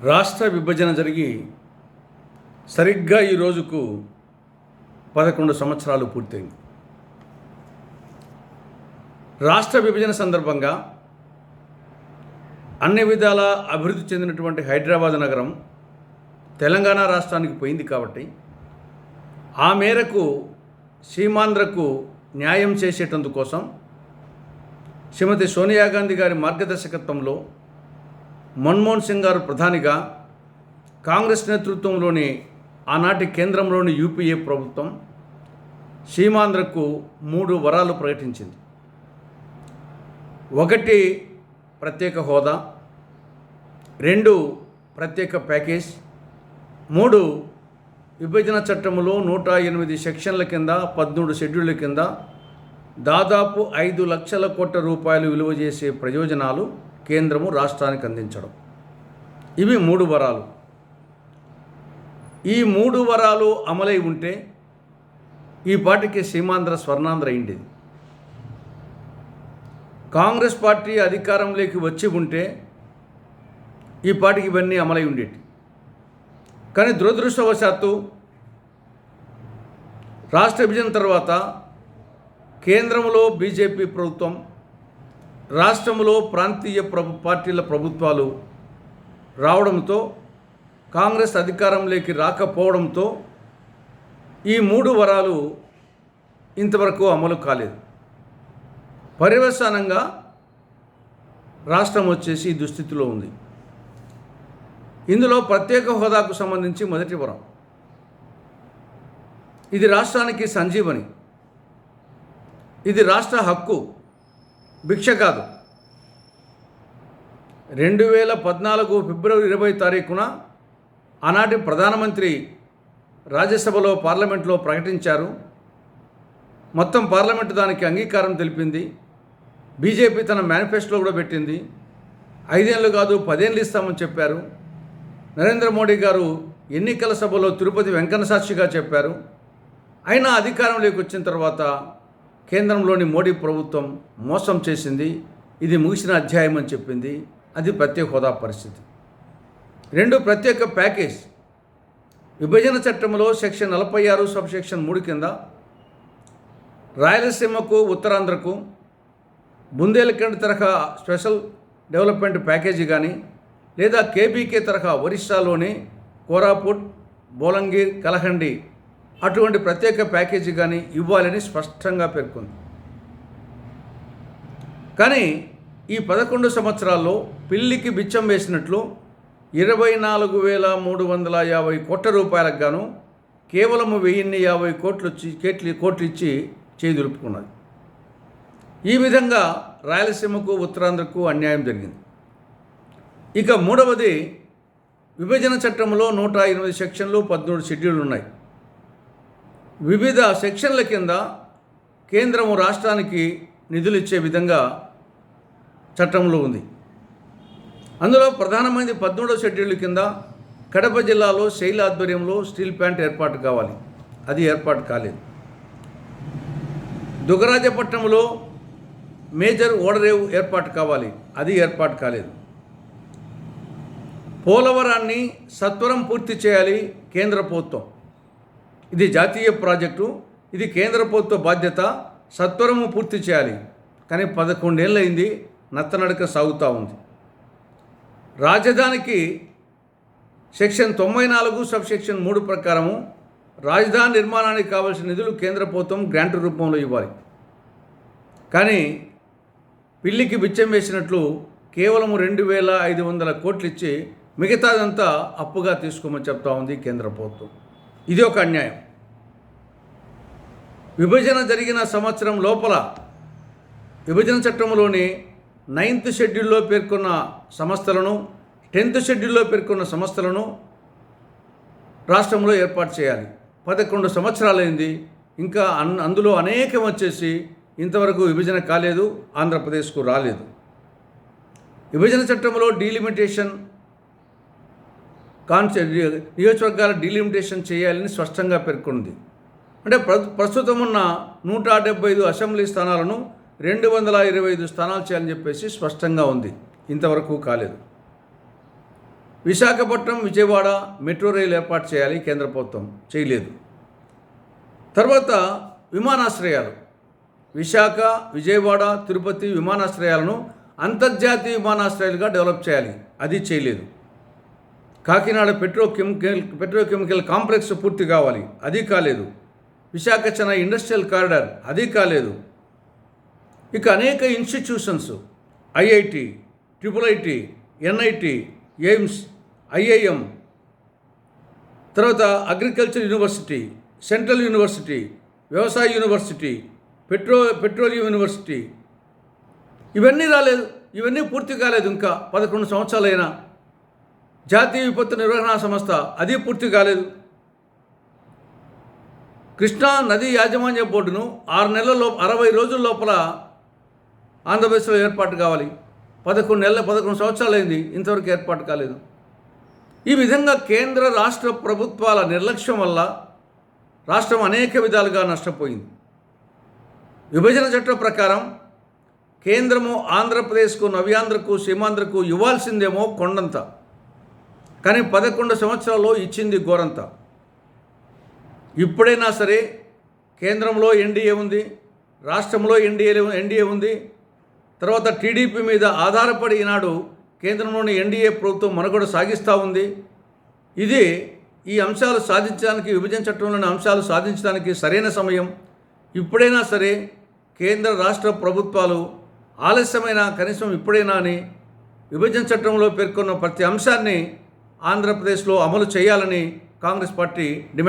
రాష్ట్ర విభజన జరిగి సరిగ్గా ఈ రోజుకు 11 సంవత్సరాలు పూర్తయింది. రాష్ట్ర విభజన సందర్భంగా అన్ని విధాల అభివృద్ధి చెందినటువంటి హైదరాబాద్ నగరం తెలంగాణ రాష్ట్రానికి పోయింది కాబట్టి ఆ మేరకు సీమాంధ్రకు న్యాయం చేసేటందుకోసం శ్రీమతి సోనియా గాంధీ గారి మార్గదర్శకత్వంలో మన్మోహన్ సింగ్ గారు ప్రధానిగా కాంగ్రెస్ నేతృత్వంలోని ఆనాటి కేంద్రంలోని యూపీఏ ప్రభుత్వం సీమాంధ్రకు 3 వరాలు ప్రకటించింది. 1 ప్రత్యేక హోదా, 2 ప్రత్యేక ప్యాకేజ్, 3 విభజన చట్టంలో 108 సెక్షన్ల కింద 13 షెడ్యూళ్ల కింద దాదాపు 5 లక్షల కోట్ల రూపాయలు విలువ చేసే ప్రయోజనాలు కేంద్రము రాష్ట్రానికి అందించడం. ఇవి 3 వరాలు. ఈ 3 వరాలు అమలై ఉంటే ఈ పార్టీకి సీమాంధ్ర స్వర్ణాంధ్ర అయిండేది. కాంగ్రెస్ పార్టీ అధికారంలోకి వచ్చి ఉంటే ఈ పార్టీకి ఇవన్నీ అమలై ఉండేవి. కానీ దురదృష్టవశాత్తు రాష్ట్ర విభజన తర్వాత కేంద్రంలో బీజేపీ ప్రభుత్వం, రాష్ట్రంలో ప్రాంతీయ పార్టీల ప్రభుత్వాలు రావడంతో, కాంగ్రెస్ అధికారంలోకి రాకపోవడంతో ఈ 3 వరాలు ఇంతవరకు అమలు కాలేదు. పర్యవసానంగా రాష్ట్రం వచ్చేసి ఈ దుస్థితిలో ఉంది. ఇందులో ప్రత్యేక హోదాకు సంబంధించి మొదటి వరం. ఇది రాష్ట్రానికి సంజీవని, ఇది రాష్ట్ర హక్కు, భిక్ష కాదు. 2014 ఫిబ్రవరి 20 తారీఖున ఆనాటి ప్రధానమంత్రి రాజ్యసభలో పార్లమెంట్లో ప్రకటించారు. మొత్తం పార్లమెంటు దానికి అంగీకారం తెలిపింది. బీజేపీ తన మేనిఫెస్టోలో కూడా పెట్టింది. 5 ఏళ్ళు కాదు 10 ఏళ్ళు ఇస్తామని చెప్పారు. నరేంద్ర మోడీ గారు ఎన్నికల సభలో తిరుపతి వెంకన్న సాక్షిగా చెప్పారు. అయినా అధికారంలోకి వచ్చిన తర్వాత కేంద్రంలోని మోడీ ప్రభుత్వం మోసం చేసింది, ఇది ముగిసిన అధ్యాయం అని చెప్పింది. అది ప్రత్యేక హోదా పరిస్థితి. 2 ప్రత్యేక ప్యాకేజ్. విభజన చట్టంలో సెక్షన్ 46 సబ్ సెక్షన్ 3 కింద రాయలసీమకు, ఉత్తరాంధ్రకు బుందేల్ఖండ్ తరహా స్పెషల్ డెవలప్మెంట్ ప్యాకేజీ కానీ, లేదా కేబీకే తరహా ఒరిస్సాలోని కోరాపుట్, బోలంగీర్, కలహండి అటువంటి ప్రత్యేక ప్యాకేజీ కానీ ఇవ్వాలని స్పష్టంగా పేర్కొంది. కానీ ఈ 11 సంవత్సరాల్లో పిల్లికి బిచ్చం వేసినట్లు 24,350 కోట్ల రూపాయలకు గాను కేవలం 1,050 కోట్లు ఇచ్చి చేదులుపుకున్నది. ఈ విధంగా రాయలసీమకు, ఉత్తరాంధ్రకు అన్యాయం జరిగింది. ఇక 3వది, విభజన చట్టంలో 108 సెక్షన్లు, 13 షెడ్యూళ్ళు ఉన్నాయి. వివిధ సెక్షన్ల కింద కేంద్రము రాష్ట్రానికి నిధులు ఇచ్చే విధంగా చట్టంలో ఉంది. అందులో ప్రధానమైనది 13వ షెడ్యూల్ కింద కడప జిల్లాలో శైల ఆధ్వర్యంలో స్టీల్ ప్లాంట్ ఏర్పాటు కావాలి. అది ఏర్పాటు కాలేదు. దుగరాజపట్నంలో మేజర్ ఓడరేవు ఏర్పాటు కావాలి. అది ఏర్పాటు కాలేదు. పోలవరాన్ని సత్వరం పూర్తి చేయాలి కేంద్ర ప్రభుత్వం. ఇది జాతీయ ప్రాజెక్టు, ఇది కేంద్ర ప్రభుత్వ బాధ్యత, సత్వరము పూర్తి చేయాలి. కానీ 11 ఏళ్ళు అయింది, నత్తనడక సాగుతూ ఉంది. రాజధానికి సెక్షన్ 94 సబ్ సెక్షన్ 3 ప్రకారము రాజధాని నిర్మాణానికి కావాల్సిన నిధులు కేంద్ర ప్రభుత్వం గ్రాంట్ రూపంలో ఇవ్వాలి. కానీ పిల్లికి బిచ్చం వేసినట్లు కేవలం 2,500 కోట్లు ఇచ్చి మిగతాదంతా అప్పుగా తీసుకోమని చెప్తా ఉంది కేంద్ర ప్రభుత్వం. ఇది ఒక అన్యాయం. విభజన జరిగిన సంవత్సరం లోపల విభజన చట్టంలోని 9th షెడ్యూల్లో పేర్కొన్న సంస్థలను, 10th షెడ్యూల్లో పేర్కొన్న సంస్థలను రాష్ట్రంలో ఏర్పాటు చేయాలి. 11 సంవత్సరాలైంది, ఇంకా అందులో అనేకం వచ్చేసి ఇంతవరకు విభజన కాలేదు, ఆంధ్రప్రదేశ్కు రాలేదు. విభజన చట్టంలో డీలిమిటేషన్ నియోజకవర్గాల డీలిమిటేషన్ చేయాలని స్పష్టంగా పేర్కొంది. అంటే ప్రస్తుతం ఉన్న 175 అసెంబ్లీ స్థానాలను 225 స్థానాలు చేయాలని చెప్పేసి స్పష్టంగా ఉంది. ఇంతవరకు కాలేదు. విశాఖపట్నం విజయవాడ మెట్రో రైలు ఏర్పాటు చేయాలి, కేంద్ర ప్రభుత్వం చేయలేదు. తర్వాత విమానాశ్రయాలు, విశాఖ, విజయవాడ, తిరుపతి విమానాశ్రయాలను అంతర్జాతీయ విమానాశ్రయాలుగా డెవలప్ చేయాలి, అది చేయలేదు. కాకినాడ పెట్రోకెమికల్ కాంప్లెక్స్ పూర్తి కావాలి, అది కాలేదు. విశాఖ చెన్నై ఇండస్ట్రియల్ కారిడార్, అది కాలేదు. ఇక అనేక institutions, IIT, IIIT, NIT, AIIMS, IIM, తర్వాత అగ్రికల్చర్ యూనివర్సిటీ, సెంట్రల్ యూనివర్సిటీ, వ్యవసాయ యూనివర్సిటీ, పెట్రోలియం యూనివర్సిటీ, ఇవన్నీ రాలేదు, ఇవన్నీ పూర్తి కాలేదు. ఇంకా 11 సంవత్సరాలైనా. జాతీయ విపత్తు నిర్వహణ సంస్థ, అది పూర్తి కాలేదు. కృష్ణా నదీ యాజమాన్య బోర్డును 60 రోజుల లోపల ఆంధ్రప్రదేశ్లో ఏర్పాటు కావాలి. 11 సంవత్సరాలైంది, ఇంతవరకు ఏర్పాటు కాలేదు. ఈ విధంగా కేంద్ర రాష్ట్ర ప్రభుత్వాల నిర్లక్ష్యం వల్ల రాష్ట్రం అనేక విధాలుగా నష్టపోయింది. విభజన చట్టం ప్రకారం కేంద్రము ఆంధ్రప్రదేశ్కు, నవ్యాంధ్రకు, సీమాంధ్రకు ఇవ్వాల్సిందేమో కొండంత, కానీ 11 సంవత్సరాల్లో ఇచ్చింది గోరంత. ఇప్పుడైనా సరే కేంద్రంలో ఎన్డీఏ ఉంది, రాష్ట్రంలో ఎన్డీఏ ఉంది. తర్వాత టీడీపీ మీద ఆధారపడి ఈనాడు కేంద్రంలోని ఎన్డీఏ ప్రభుత్వం మనుగడ సాగిస్తూ ఉంది. ఇది ఈ అంశాలు సాధించడానికి, విభజన చట్టంలోని అంశాలు సాధించడానికి సరైన సమయం. ఇప్పుడైనా సరే కేంద్ర రాష్ట్ర ప్రభుత్వాలు ఆలస్యమైన కనీసం ఇప్పుడైనా అని విభజన చట్టంలో పేర్కొన్న ప్రతి అంశాన్ని ఆంధ్రప్రదేశ్లో అమలు చేయాలని కాంగ్రెస్ పార్టీ డిమాండ్